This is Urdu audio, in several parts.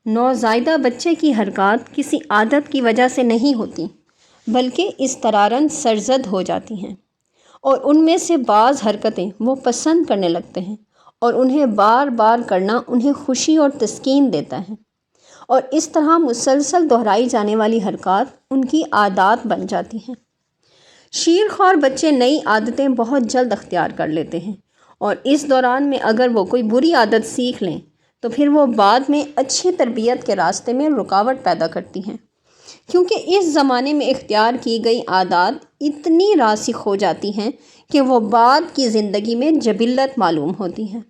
نوزائیدہ بچے کی حرکات کسی عادت کی وجہ سے نہیں ہوتی، بلکہ اضطراراً سرزد ہو جاتی ہیں، اور ان میں سے بعض حرکتیں وہ پسند کرنے لگتے ہیں اور انہیں بار بار کرنا انہیں خوشی اور تسکین دیتا ہے، اور اس طرح مسلسل دہرائی جانے والی حرکات ان کی عادات بن جاتی ہیں۔ شیرخوار بچے نئی عادتیں بہت جلد اختیار کر لیتے ہیں، اور اس دوران میں اگر وہ کوئی بری عادت سیکھ لیں تو پھر وہ بعد میں اچھی تربیت کے راستے میں رکاوٹ پیدا کرتی ہیں، کیونکہ اس زمانے میں اختیار کی گئی عادات اتنی راسخ ہو جاتی ہیں کہ وہ بعد کی زندگی میں جبلت معلوم ہوتی ہیں۔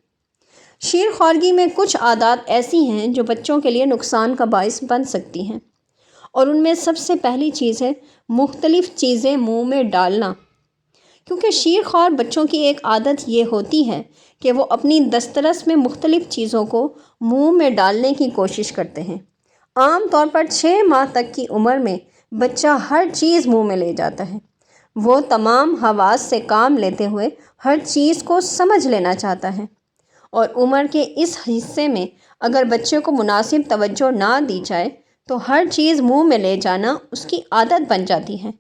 شیرخوارگی میں کچھ عادات ایسی ہیں جو بچوں کے لیے نقصان کا باعث بن سکتی ہیں، اور ان میں سب سے پہلی چیز ہے مختلف چیزیں منہ میں ڈالنا، کیونکہ شیرخوار بچوں کی ایک عادت یہ ہوتی ہے کہ وہ اپنی دسترس میں مختلف چیزوں کو منہ میں ڈالنے کی کوشش کرتے ہیں۔ عام طور پر 6 ماہ تک کی عمر میں بچہ ہر چیز منہ میں لے جاتا ہے۔ وہ تمام حواس سے کام لیتے ہوئے ہر چیز کو سمجھ لینا چاہتا ہے، اور عمر کے اس حصے میں اگر بچے کو مناسب توجہ نہ دی جائے تو ہر چیز منہ میں لے جانا اس کی عادت بن جاتی ہے،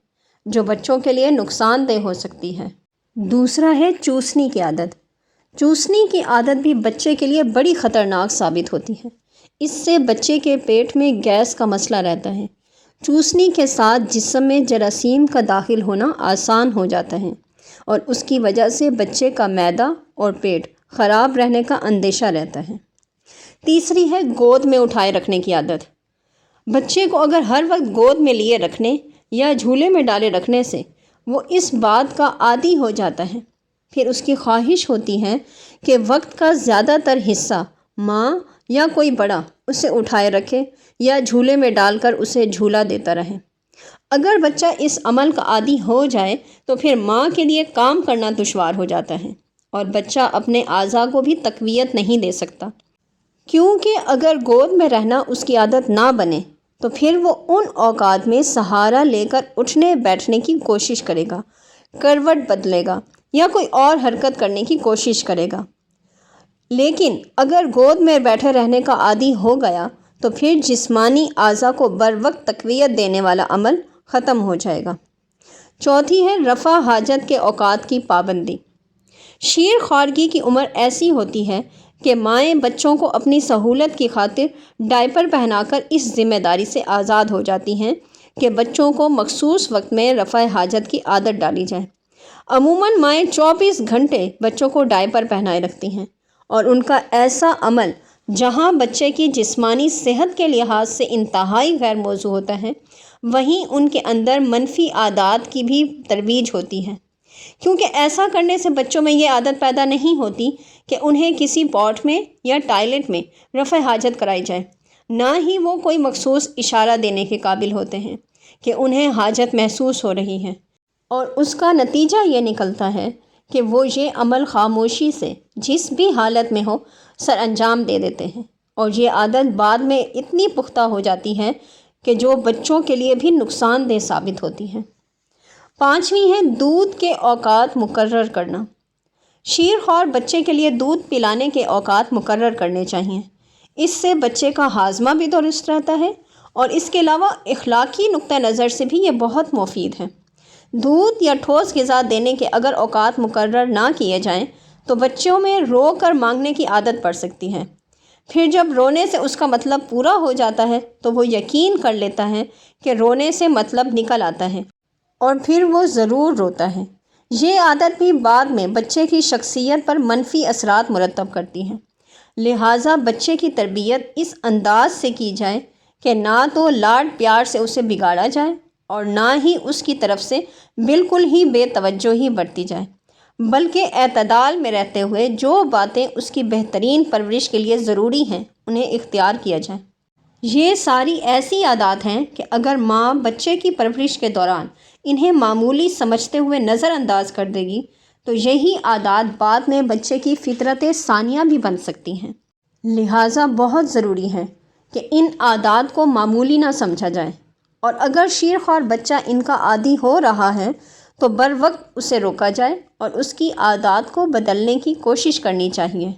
جو بچوں کے لیے نقصان دہ ہو سکتی ہے۔ دوسرا ہے چوسنے کی عادت۔ چوسنے کی عادت بھی بچے کے لیے بڑی خطرناک ثابت ہوتی ہے۔ اس سے بچے کے پیٹ میں گیس کا مسئلہ رہتا ہے۔ چوسنے کے ساتھ جسم میں جراثیم کا داخل ہونا آسان ہو جاتا ہے، اور اس کی وجہ سے بچے کا معدہ اور پیٹ خراب رہنے کا اندیشہ رہتا ہے۔ تیسری ہے گود میں اٹھائے رکھنے کی عادت۔ بچے کو اگر ہر وقت گود میں لیے رکھنے یا جھولے میں ڈالے رکھنے سے وہ اس بات کا عادی ہو جاتا ہے، پھر اس کی خواہش ہوتی ہے کہ وقت کا زیادہ تر حصہ ماں یا کوئی بڑا اسے اٹھائے رکھے یا جھولے میں ڈال کر اسے جھولا دیتا رہے۔ اگر بچہ اس عمل کا عادی ہو جائے تو پھر ماں کے لیے کام کرنا دشوار ہو جاتا ہے، اور بچہ اپنے اعضاء کو بھی تقویت نہیں دے سکتا، کیونکہ اگر گود میں رہنا اس کی عادت نہ بنے تو پھر وہ ان اوقات میں سہارا لے کر اٹھنے بیٹھنے کی کوشش کرے گا، کروٹ بدلے گا یا کوئی اور حرکت کرنے کی کوشش کرے گا۔ لیکن اگر گود میں بیٹھے رہنے کا عادی ہو گیا تو پھر جسمانی اعضاء کو بر وقت تقویت دینے والا عمل ختم ہو جائے گا۔ چوتھی ہے رفع حاجت کے اوقات کی پابندی۔ شیرخوارگی کی عمر ایسی ہوتی ہے کہ مائیں بچوں کو اپنی سہولت کی خاطر ڈائپر پہنا کر اس ذمہ داری سے آزاد ہو جاتی ہیں کہ بچوں کو مخصوص وقت میں رفع حاجت کی عادت ڈالی جائے۔ عموماً مائیں 24 گھنٹے بچوں کو ڈائپر پہنائے رکھتی ہیں، اور ان کا ایسا عمل جہاں بچے کی جسمانی صحت کے لحاظ سے انتہائی غیر موزوں ہوتا ہے، وہیں ان کے اندر منفی عادات کی بھی ترویج ہوتی ہے، کیونکہ ایسا کرنے سے بچوں میں یہ عادت پیدا نہیں ہوتی کہ انہیں کسی پاٹ میں یا ٹائلٹ میں رفع حاجت کرائی جائے، نہ ہی وہ کوئی مخصوص اشارہ دینے کے قابل ہوتے ہیں کہ انہیں حاجت محسوس ہو رہی ہے، اور اس کا نتیجہ یہ نکلتا ہے کہ وہ یہ عمل خاموشی سے جس بھی حالت میں ہو سر انجام دے دیتے ہیں، اور یہ عادت بعد میں اتنی پختہ ہو جاتی ہے کہ جو بچوں کے لیے بھی نقصان دہ ثابت ہوتی ہے۔ پانچویں ہے دودھ کے اوقات مقرر کرنا۔ شیرخوار بچے کے لیے دودھ پلانے کے اوقات مقرر کرنے چاہئیں۔ اس سے بچے کا ہاضمہ بھی درست رہتا ہے، اور اس کے علاوہ اخلاقی نقطہ نظر سے بھی یہ بہت مفید ہے۔ دودھ یا ٹھوس غذا دینے کے اگر اوقات مقرر نہ کیے جائیں تو بچوں میں رو کر مانگنے کی عادت پڑ سکتی ہے۔ پھر جب رونے سے اس کا مطلب پورا ہو جاتا ہے تو وہ یقین کر لیتا ہے کہ رونے سے مطلب نکل آتا ہے، اور پھر وہ ضرور روتا ہے۔ یہ عادت بھی بعد میں بچے کی شخصیت پر منفی اثرات مرتب کرتی ہے، لہٰذا بچے کی تربیت اس انداز سے کی جائے کہ نہ تو لاڈ پیار سے اسے بگاڑا جائے اور نہ ہی اس کی طرف سے بالکل ہی بے توجہی برتی جائے، بلکہ اعتدال میں رہتے ہوئے جو باتیں اس کی بہترین پرورش کے لیے ضروری ہیں انہیں اختیار کیا جائے۔ یہ ساری ایسی عادات ہیں کہ اگر ماں بچے کی پرورش کے دوران انہیں معمولی سمجھتے ہوئے نظر انداز کر دے گی تو یہی عادات بعد میں بچے کی فطرت ثانیہ بھی بن سکتی ہیں۔ لہٰذا بہت ضروری ہے کہ ان عادات کو معمولی نہ سمجھا جائے، اور اگر شیرخوار بچہ ان کا عادی ہو رہا ہے تو بر وقت اسے روکا جائے اور اس کی عادات کو بدلنے کی کوشش کرنی چاہیے۔